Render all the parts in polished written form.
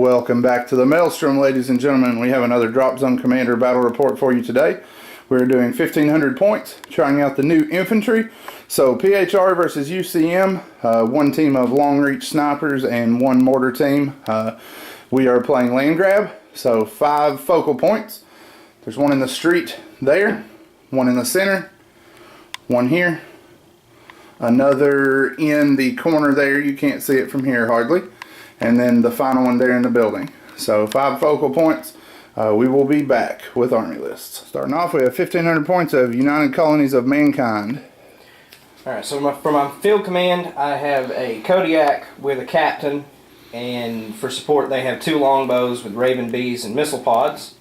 Welcome back to the Maelstrom, ladies and gentlemen. We have another Dropzone Commander battle report for you today. We're doing 1,500 points, trying out the new Infantry. So PHR versus UCM, one team of long reach snipers and one mortar team. We are playing land grab, so 5 focal points. There's one in the street there, one in the center, one here, another in the corner there. You can't see it from here hardly. And then the final one there in the building. So 5 focal points. We will be back with army lists. Starting off, we have 1,500 points of United Colonies of Mankind. Alright, so for my field command, I have a Kodiak with a captain. And for support, they have 2 longbows with Raven Bees and missile pods.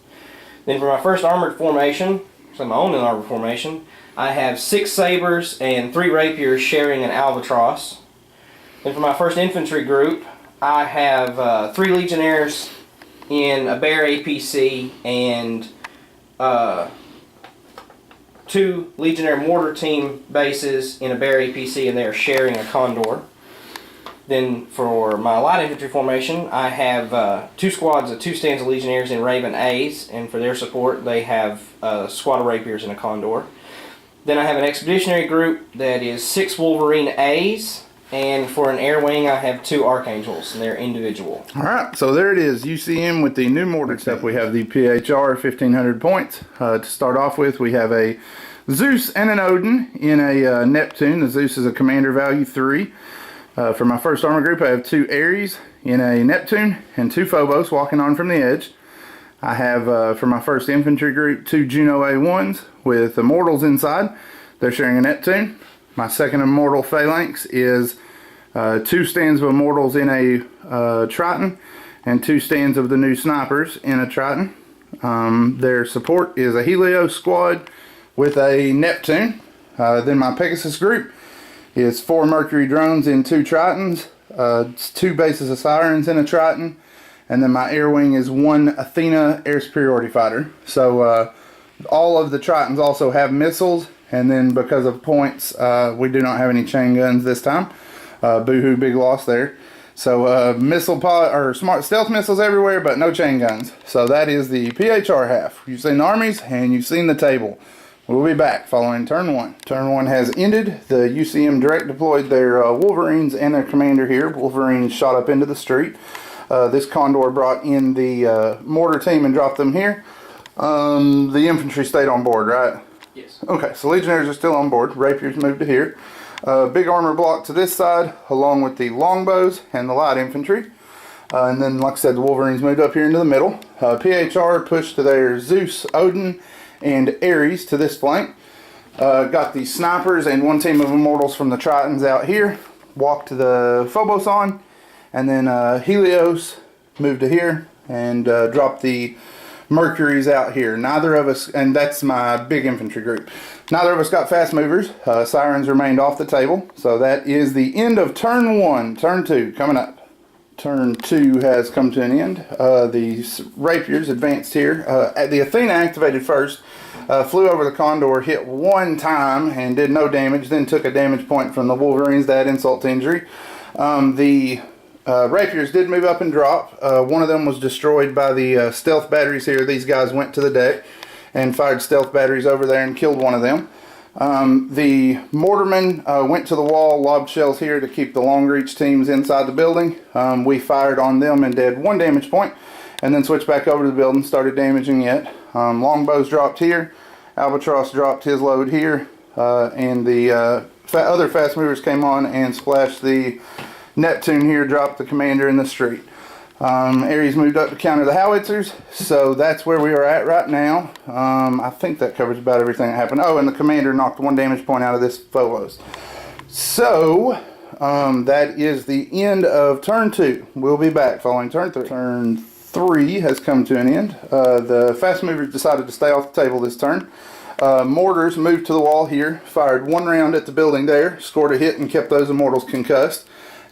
Then for my first armored formation, so my own armored formation, I have 6 sabers and 3 rapiers sharing an albatross. Then for my first infantry group, I have 3 Legionnaires in a Bear APC and 2 Legionnaire mortar team bases in a Bear APC, and they are sharing a Condor. Then for my light infantry formation, I have 2 squads of 2 stands of Legionnaires in Raven A's, and for their support they have a squad of Rapiers and a Condor. Then I have an expeditionary group that is 6 Wolverine A's. And for an air wing, I have 2 Archangels, and they're individual. Alright, so there it is. UCM with the new mortar. Next up, we have the PHR, 1,500 points. To start off with, we have a Zeus and an Odin in a Neptune. The Zeus is a commander value 3. For my first armor group, I have 2 Ares in a Neptune and 2 Phobos walking on from the edge. I have, for my first infantry group, 2 Juno A1s with Immortals inside. They're sharing a Neptune. My second Immortal Phalanx is 2 stands of Immortals in a Triton and 2 stands of the new Snipers in a Triton. Their support is a Helios squad with a Neptune. Then my Pegasus group is 4 Mercury drones in 2 Tritons, 2 bases of Sirens in a Triton, and then my air wing is 1 Athena air superiority fighter. So all of the Tritons also have missiles. And then because of points, we do not have any chain guns this time. Boo-hoo, big loss there. So missile pod or smart stealth missiles everywhere, but no chain guns. So that is the PHR half. You've seen the armies and you've seen the table. We'll be back following turn 1. Turn 1 has ended. The UCM direct deployed their Wolverines and their commander here. Wolverines shot up into the street. This Condor brought in the mortar team and dropped them here. The infantry stayed on board, right? Yes. Okay, so Legionnaires are still on board. Rapiers moved to here. Big armor block to this side, along with the longbows and the light infantry. And then, like I said, the Wolverines moved up here into the middle. PHR pushed to their Zeus, Odin, and Ares to this flank. Got the Snipers and 1 team of Immortals from the Tritons out here. Walked the Phobos on. And then Helios moved to here and dropped the Mercury's out here. Neither of us, and that's my big infantry group. Neither of us got fast movers. Sirens remained off the table. So that is the end of turn 1. Turn 2 coming up. Turn 2 has come to an end. The Rapiers advanced here. The Athena activated first. Flew over the Condor, hit 1 time and did no damage. Then took a damage point from the Wolverines. That insult to injury. The Rapiers did move up and drop. One of them was destroyed by the stealth batteries here. These guys went to the deck and fired stealth batteries over there and killed one of them. The Mortarmen went to the wall, lobbed shells here to keep the long reach teams inside the building. We fired on them and did 1 damage point, and then switched back over to the building, started damaging it. Longbows dropped here. Albatross dropped his load here. And the other fast movers came on and splashed the Neptune here, dropped the commander in the street. Ares moved up to counter the howitzers, so that's where we are at right now. I think that covers about everything that happened. Oh, and the commander knocked 1 damage point out of this Phobos. So that is the end of turn 2. We'll be back following turn 3. Turn 3 has come to an end. The fast movers decided to stay off the table this turn. Mortars moved to the wall here, fired 1 round at the building there, scored a hit and kept those Immortals concussed.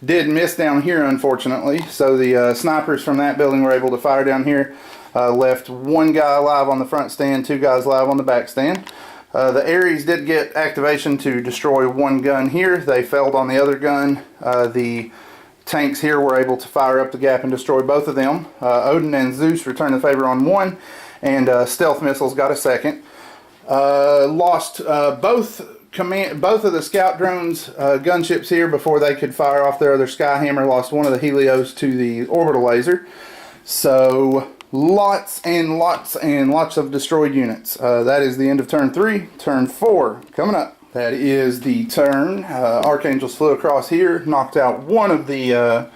Did miss down here, unfortunately, so the snipers from that building were able to fire down here. Left 1 guy alive on the front stand, 2 guys alive on the back stand. The Ares did get activation to destroy 1 gun here. They failed on the other gun. The tanks here were able to fire up the gap and destroy both of them. Odin and Zeus returned the favor on one, and stealth missiles got a second. Lost both of the scout drones gunships here before they could fire off their other Skyhammer. Lost one of the Helios to the orbital laser. So lots and lots and lots of destroyed units. That is the end of turn 3. Turn 4 coming up. That is the turn. Archangels flew across here, knocked out one of the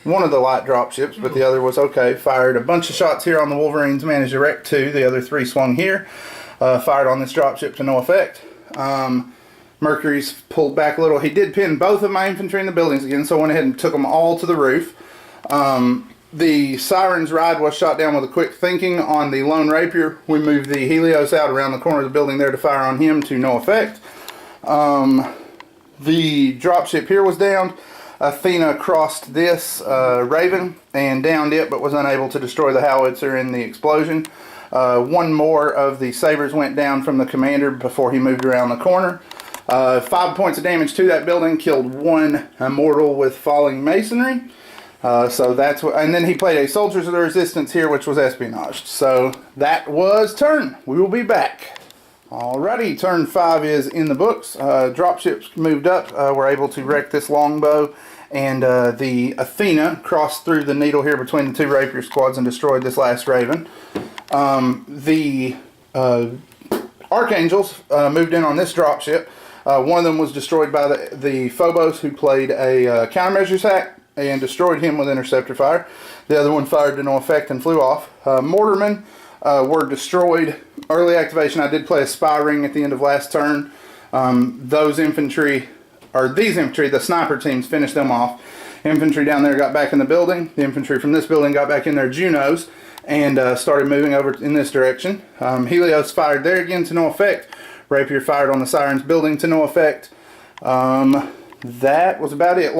light drop ships, but the other was okay. Fired a bunch of shots here on the Wolverines, managed to wreck 2. The other 3 swung here. Fired on this drop ship to no effect. Mercury's pulled back a little. He did pin both of my infantry in the buildings again, so I went ahead and took them all to the roof. The Siren's ride was shot down with a quick thinking on the Lone Rapier. We moved the Helios out around the corner of the building there to fire on him to no effect. The dropship here was downed. Athena crossed this Raven and downed it, but was unable to destroy the howitzer in the explosion. One more of the sabers went down from the commander before he moved around the corner. 5 points of damage to that building, killed 1 immortal with falling masonry. So that's what, and then he played a Soldiers of the Resistance here, which was espionage. So that was turn. We will be back. Alrighty, turn 5 is in the books. Dropships moved up. We're able to wreck this longbow, and the Athena crossed through the needle here between the 2 Rapier squads and destroyed this last Raven. The Archangels moved in on this dropship. One of them was destroyed by the Phobos, who played a countermeasures hack and destroyed him with interceptor fire. The other one fired to no effect and flew off. Mortarmen were destroyed. Early activation, I did play a spy ring at the end of last turn. These infantry, the sniper teams, finished them off. Infantry down there got back in the building. The infantry from this building got back in their Junos and started moving over in this direction. Helios fired there again to no effect. Rapier fired on the Siren's building to no effect. That was about it.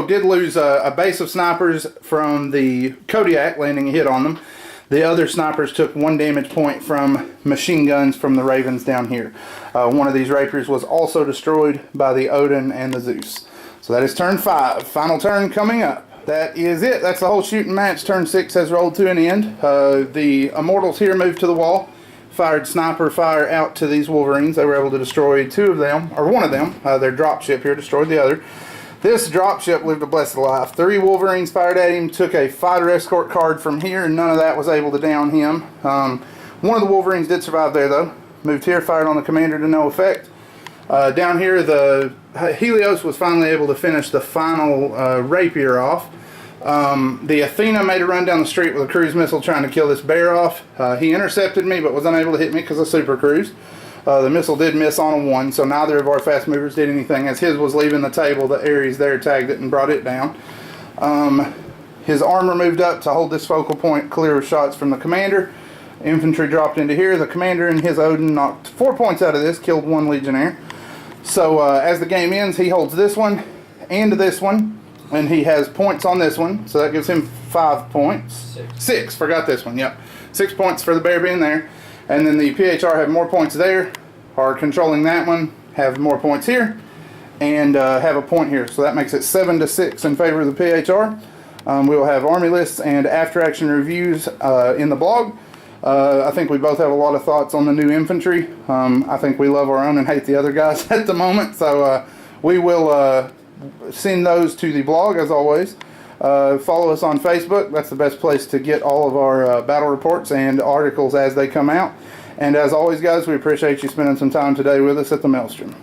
Did lose a base of snipers from the Kodiak, landing a hit on them. The other snipers took 1 damage point from machine guns from the Ravens down here. One of these Rapiers was also destroyed by the Odin and the Zeus. So that is turn 5. Final turn coming up. That is it. That's the whole shooting match. Turn 6 has rolled to an end. The Immortals here moved to the wall. Fired sniper fire out to these Wolverines. They were able to destroy 2 of them, or 1 of them. Their dropship here destroyed the other. This dropship lived a blessed life. 3 Wolverines fired at him, took a fighter escort card from here, and none of that was able to down him. One of the Wolverines did survive there, though. Moved here, fired on the commander to no effect. Down here, the Helios was finally able to finish the final Rapier off. The Athena made a run down the street with a cruise missile trying to kill this bear off. He intercepted me, but was unable to hit me because of super cruise. The missile did miss on a 1, so neither of our fast movers did anything. As his was leaving the table, the Ares there tagged it and brought it down. His armor moved up to hold this focal point clear of shots from the commander. Infantry dropped into here. The commander and his Odin knocked 4 points out of this, killed 1 Legionnaire. So as the game ends, he holds this one and this one, and he has points on this one, so that gives him 5 points. 6, forgot this one, yep. 6 points for the bear being there. And then the PHR have more points there, are controlling that one, have more points here, and have a point here. So that makes it 7-6 in favor of the PHR. We will have army lists and after action reviews in the blog. I think we both have a lot of thoughts on the new infantry. I think we love our own and hate the other guys at the moment. So we will send those to the blog as always. Follow us on Facebook. That's the best place to get all of our battle reports and articles as they come out. And as always, guys, we appreciate you spending some time today with us at the Maelstrom.